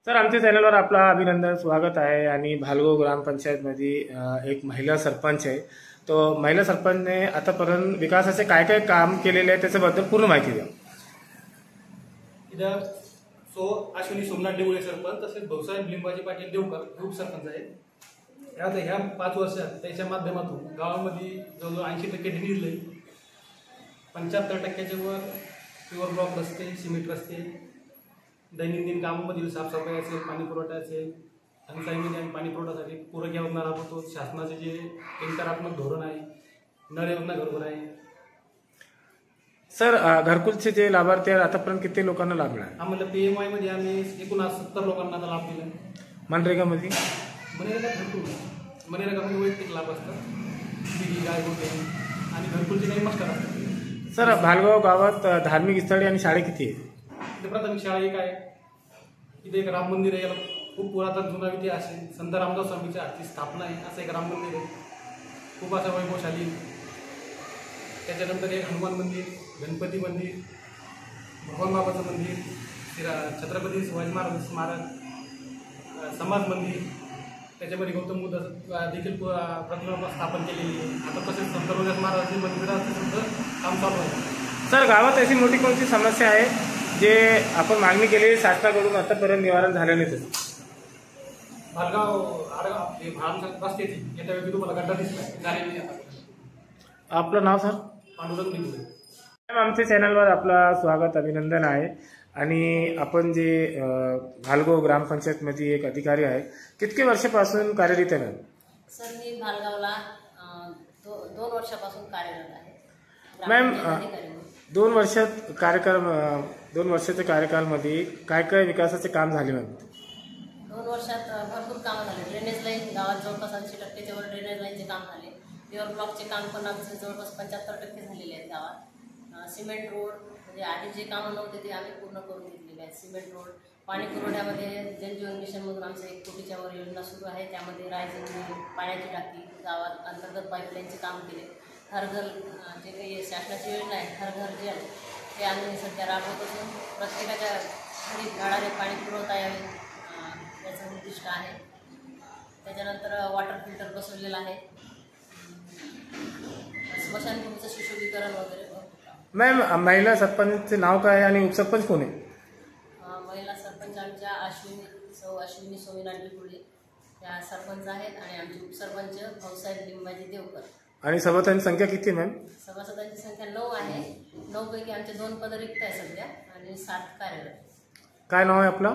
तर आमच्या चॅनलवर आपला अभिनंदन स्वागत आहे। आणि भालगाव ग्रामपंचायतमध्ये एक महिला सरपंच आहे। तो महिला सरपंचने आतापर्यंत विकासाचे काय काय काम केलेले आहे त्याच्याबद्दल पूर्ण माहिती द्या। इधर अश्विनी सोमनाथ देवळे सरपंच, तसेच भाऊसाहेब लिंबाजी पाटील देवकर उपसरपंच आहेत। आता ह्या 5 वर्षात त्याच्या माध्यमातून गावामध्ये जवळजवळ 80% निधी दिले। 75% वर प्युअर ब्लॉक रस्ते, सिमेंट रस्ते, दैनंदिन कामामधील साफसफाई असेल, पाणी पुरवठा असेल, टंचाईमध्ये आणि पाणी पुरवठ्यासाठी पूरक योजना राबवतो। शासनाचे जे टँकरात्मक धोरण आहे, नळ योजना घरोघर आहे। सर, घरकुलचे जे लाभार्थी आहेत आतापर्यंत किती लोकांना लाभला आहे? आम्हाला PMI मध्ये आम्ही एकूण 70 लोकांना लाभ दिला। मनरेगामध्ये मनरेगामध्ये वैयक्तिक लाभ असतात, दिली गाय गोटे आणि घरकुलचे काही मस्टर असतात। सर, भालगाव गावात धार्मिक स्थळे आणि शाळे किती आहेत? इथे प्राथमिक शाळा एक आहे, इथे एक राम मंदिर आहे, याला खूप पुरातन जुना इतिहास आहे। संत रामदास स्वामीच्या हातची स्थापना आहे असं एक राम मंदिर आहे, खूप असं वैभवशाली। त्याच्यानंतर एक हनुमान मंदिर, गणपती मंदिर, भगवान बाबाचं मंदिर, छत्रपती शिवाजी महाराज स्मारक, समाज मंदिर, त्याच्यामध्ये गौतम बुद्ध देखील प्रतिमा स्थापन केलेली आहे। आता तसेच संत रोजस महाराजांच्या मंदिराचं सुद्धा काम चालू आहे। सर, गावात अशी मोठी कोणती समस्या आहे जे आपण मागणी केली शासनाकडून आतापर्यंत निवारण झालं नाही? भालगाव आडगाव रस्त्याची येत्या वेळी तुम्हाला गड्डा दिसला झाले नाही आता। आपलं नाव सर? पांडुरंग निघून। मॅम, आमच्या चॅनलवर आपला स्वागत अभिनंदन आहे। आणि आपण जे भालगाव ग्रामपंचायतमध्ये एक अधिकारी आहे, किती वर्षापासून कार्यरत आहे? सर, मी भालगावला 2 वर्षापासून कार्यरत आहे। मॅम, 2 वर्षाच्या कार्यकाळामध्ये काय काय विकासाचे काम झाले? मॅम, 2 वर्षात भरपूर कामं झाले। ड्रेनेज लाईन गावात जवळपास 80% वर ड्रेनेज लाईनचे काम झाले। प्युअर ब्लॉकचे काम पण आमचे जवळपास 75% झालेले आहेत गावात। सिमेंट रोड म्हणजे आधी जे कामं नव्हते ते आम्ही पूर्ण करून घेतलेले आहेत। सिमेंट रोड, पाणी पुरवठ्यामध्ये जलजीवन मिशनमधून आमचं 1 कोटीच्या वर योजना सुरू आहे, त्यामध्ये रायझिंग पाण्याची टाकी, गावात अंतर्गत पाईपलाईनचे काम केले। हर घर जे काही शासनाची योजना आहे, हर घर जल, ते आम्ही सध्या राबवत असून प्रत्येकाच्या घरी नळाने पाणी पुरवता यावे याचं उद्दिष्ट आहे। त्याच्यानंतर वॉटर फिल्टर बसवलेलं आहे। स्मशानभूमीचं सुशोभीकरण वगैरे। मॅम, महिला सरपंचचे नाव काय आणि उपसरपंच कोण आहे? महिला सरपंच आमच्या अश्विनी सोमनाथ देवळे त्या सरपंच आहेत आणि आमचे उपसरपंच भाऊसाहेब लिंबाजी देवकर। आणि सभासदांची संख्या किती? मॅम, सभासदांची संख्या 9 आहे। 9 पैकी आमचे 2 पद रिक्त आहे सध्या आणि 7 कार्यरत। काय नाव आहे आपलं?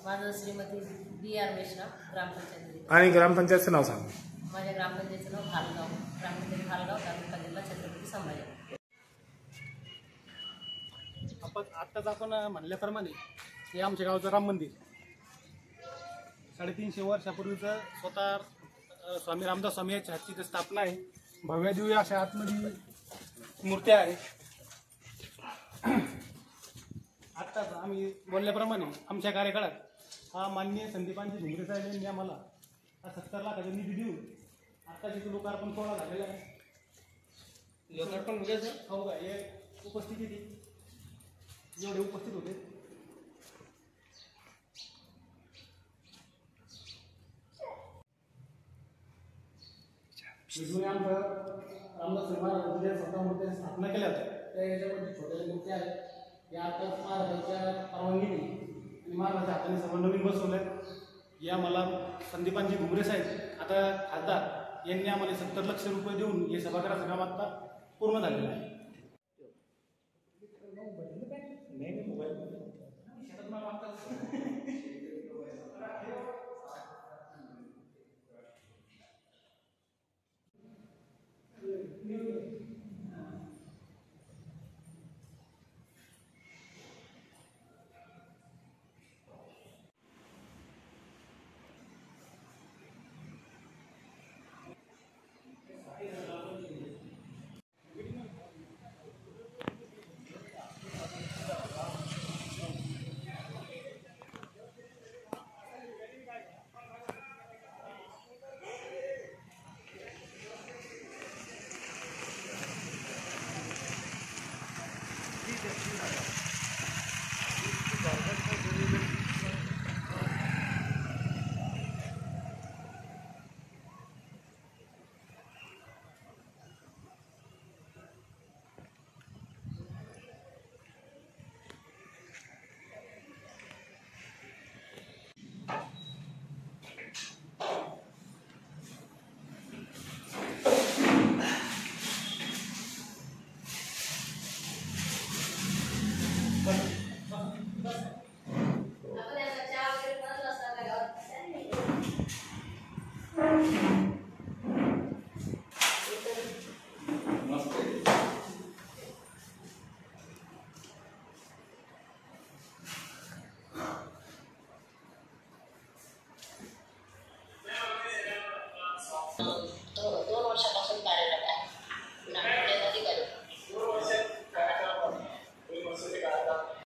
माझं श्रीमती BR मेश्राम, ग्रामपंचायत। आणि ग्रामपंचायतचं नाव सांगा। माझ्या ग्रामपंचायतचं नाव भालगाव, ग्रामपंचायत भालगाव, तालुका जिल्हा छत्रपती संभाजी। आत्ताच आपण म्हणल्याप्रमाणे हे आमच्या गावचं राम मंदिर 350 वर्षापूर्वीचं स्वतः स्वामी रामदास स्वामी यांच्या हातची स्थापना आहे। भव्य दिव्य अशा आतमध्ये मूर्त्या आहेत। आत्ताच आम्ही बोलल्याप्रमाणे आमच्या कार्यकाळात माननीय संदीपांजी झुमरे साहेब यांनी आम्हाला 70 लाखाचा निधी देऊन आता तिथे लोकार्पण सोहळा झालेला आहे। लोकार्पण हो का? एक उपस्थिती जेवढे उपस्थित होते जुने आमचं रामदास महाराजांच्या स्वतः मूर्त्यांची स्थापना केल्या होत्या, त्या याच्यामध्ये छोट्या मूर्त्या आहेत। या आता महाराजांच्या परवानगीने आणि महाराजांच्या हाताने सर्व नवीन बसवल्या। या मला संदीपांजी घुमरे साहेब आता खासदार यांनी आम्हाला 70 लाख रुपये देऊन हे सभागृहाचं काम आता पूर्ण झालेलं आहे।